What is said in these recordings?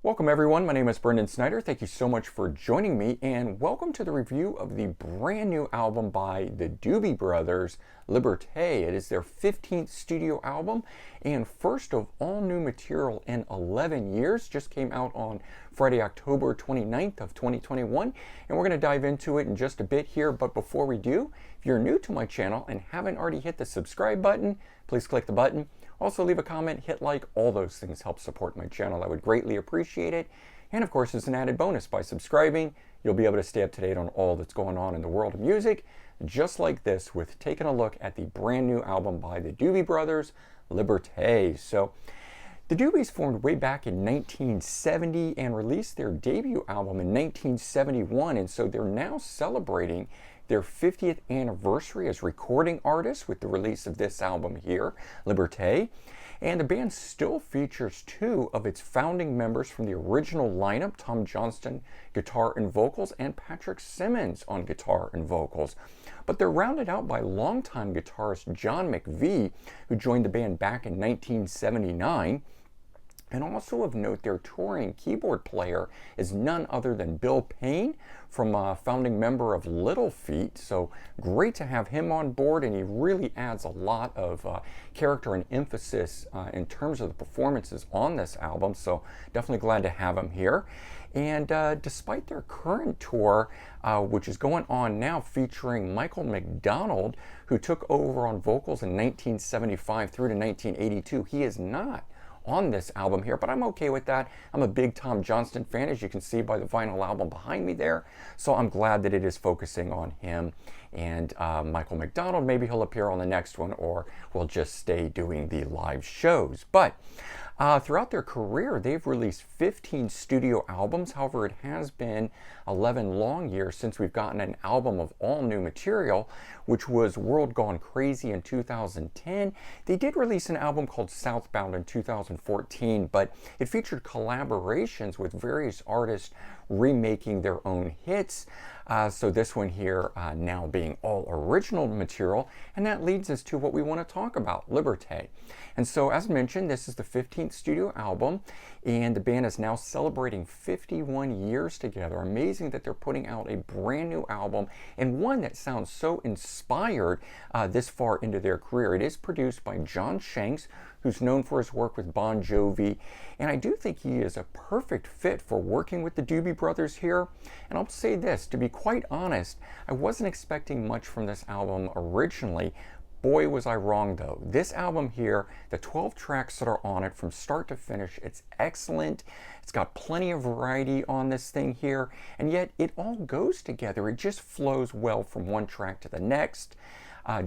Welcome everyone, my name is Brendan Snyder. Thank you so much for joining me and welcome to the review of the brand new album by the Doobie Brothers, Liberte. It is their 15th studio album and first of all new material in 11 years. Just came out on Friday, October 29th of 2021, and we're going to dive into it in just a bit here. But before we do, if you're new to my channel and haven't already hit the subscribe button, please click the button. Also leave a comment, hit like, all those things help support my channel. I would greatly appreciate it. And of course, as an added bonus, by subscribing, you'll be able to stay up to date on all that's going on in the world of music, just like this, with taking a look at the brand new album by the Doobie Brothers, Liberte. So the Doobies formed way back in 1970 and released their debut album in 1971, and so they're now celebrating their 50th anniversary as recording artists with the release of this album here, Liberte. And the band still features two of its founding members from the original lineup, Tom Johnston, guitar and vocals, and Patrick Simmons on guitar and vocals. But they're rounded out by longtime guitarist John McVie, who joined the band back in 1979. And also of note, their touring keyboard player is none other than Bill Payne, from a founding member of Little Feat. So great to have him on board, and he really adds a lot of character and emphasis in terms of the performances on this album. So definitely glad to have him here. And despite their current tour, which is going on now, featuring Michael McDonald, who took over on vocals in 1975 through to 1982, he is not on this album here, but I'm okay with that. I'm a big Tom Johnston fan, as you can see by the vinyl album behind me there, so I'm glad that it is focusing on him and Michael McDonald. Maybe he'll appear on the next one, or we'll just stay doing the live shows. But throughout their career, they've released 15 studio albums. However, it has been 11 long years since we've gotten an album of all new material, which was World Gone Crazy in 2010. They did release an album called Southbound in 2014, but it featured collaborations with various artists remaking their own hits. So this one here now being all original material, and that leads us to what we want to talk about, Liberte. And so, as mentioned, this is the 15th studio album, and the band is now celebrating 51 years together. Amazing that they're putting out a brand new album, and one that sounds so inspired this far into their career. It is produced by John Shanks, who's known for his work with Bon Jovi, and I do think he is a perfect fit for working with the Doobie Brothers here. And I'll say this, to be quite honest, I wasn't expecting much from this album originally. Boy, was I wrong though. This album here, the 12 tracks that are on it from start to finish, it's excellent. It's got plenty of variety on this thing here, and yet it all goes together. It just flows well from one track to the next.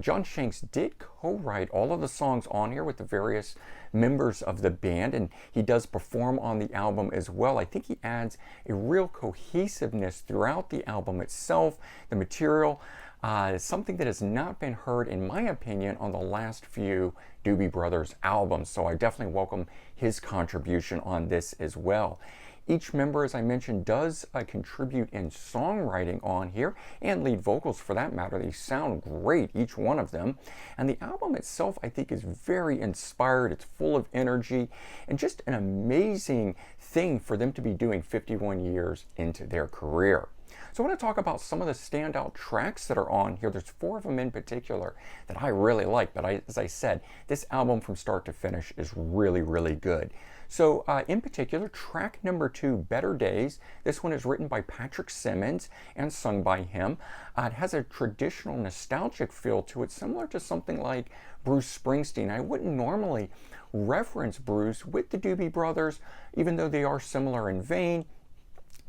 John Shanks did co-write all of the songs on here with the various members of the band, and he does perform on the album as well. I think he adds a real cohesiveness throughout the album itself. The material is something that has not been heard, in my opinion, on the last few Doobie Brothers albums, so I definitely welcome his contribution on this as well. Each member, as I mentioned, does contribute in songwriting on here, and lead vocals for that matter. They sound great, each one of them. And the album itself, I think, is very inspired. It's full of energy, and just an amazing thing for them to be doing 51 years into their career. So I want to talk about some of the standout tracks that are on here. There's 4 of them in particular that I really like, but as I said, this album from start to finish is really, really good. So in particular, track number 2, Better Days. This one is written by Patrick Simmons and sung by him. It has a traditional nostalgic feel to it, similar to something like Bruce Springsteen. I wouldn't normally reference Bruce with the Doobie Brothers, even though they are similar in vein.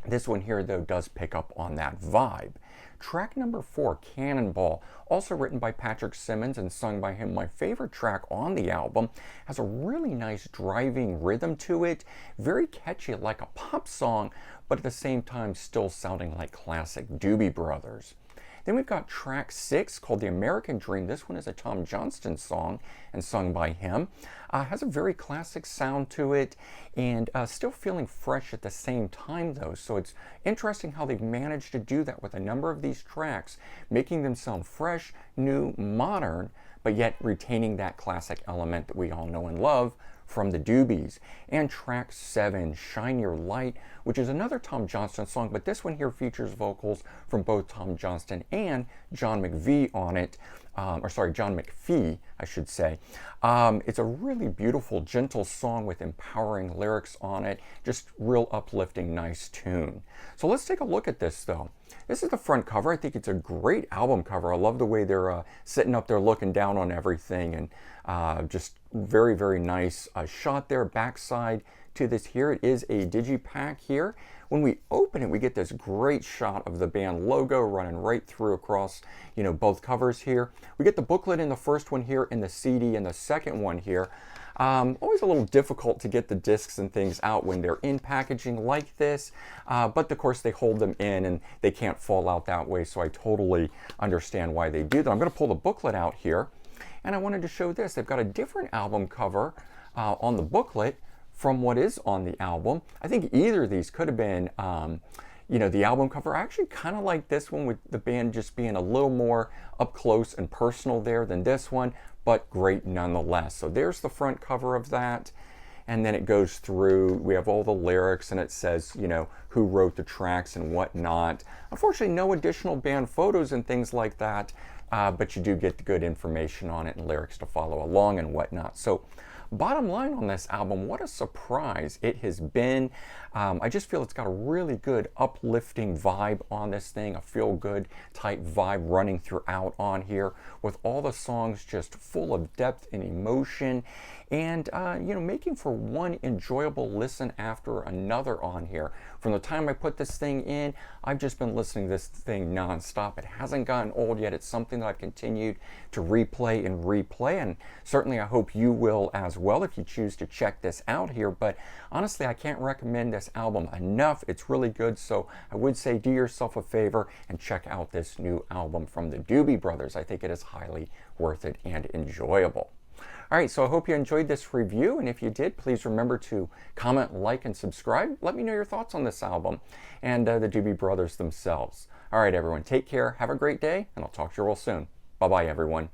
This one here, though, does pick up on that vibe. Track number 4, Cannonball, also written by Patrick Simmons and sung by him. My favorite track on the album, has a really nice driving rhythm to it, very catchy, like a pop song, but at the same time still sounding like classic Doobie Brothers. Then we've got track 6 called The American Dream. This one is a Tom Johnston song and sung by him. Has a very classic sound to it, and still feeling fresh at the same time though. So it's interesting how they've managed to do that with a number of these tracks, making them sound fresh, new, modern, but yet retaining that classic element that we all know and love from the Doobies. And track 7, Shinier Light, which is another Tom Johnston song, but this one here features vocals from both Tom Johnston and John McVie on it. John McPhee, I should say. It's a really beautiful, gentle song with empowering lyrics on it. Just real uplifting, nice tune. So let's take a look at this, though. This is the front cover. I think it's a great album cover. I love the way they're sitting up there looking down on everything, and just very, very nice shot there. Backside to this here. It is a digipack here. When we open it, we get this great shot of the band logo running right through across, both covers here. We get the booklet in the first one here and the CD in the second one here. Always a little difficult to get the discs and things out when they're in packaging like this, but of course they hold them in and they can't fall out that way, so I totally understand why they do that. I'm going to pull the booklet out here, and I wanted to show this. They've got a different album cover on the booklet from what is on the album. I think either of these could have been, the album cover. I actually kind of like this one, with the band just being a little more up close and personal there than this one, but great nonetheless. So there's the front cover of that. And then it goes through, we have all the lyrics, and it says, who wrote the tracks and whatnot. Unfortunately, no additional band photos and things like that, but you do get the good information on it and lyrics to follow along and whatnot. So bottom line on this album, what a surprise it has been. I just feel it's got a really good uplifting vibe on this thing, a feel-good type vibe running throughout on here, with all the songs just full of depth and emotion, and making for one enjoyable listen after another on here. From the time I put this thing in, I've just been listening to this thing nonstop. It hasn't gotten old yet. It's something that I've continued to replay and replay, and certainly I hope you will as well if you choose to check this out here. But honestly, I can't recommend this album enough. It's really good, so I would say do yourself a favor and check out this new album from the Doobie Brothers. I think it is highly worth it and enjoyable. All right, so I hope you enjoyed this review, and if you did, please remember to comment, like, and subscribe. Let me know your thoughts on this album and the Doobie Brothers themselves. All right, everyone, take care, have a great day, and I'll talk to you real soon. Bye-bye, everyone.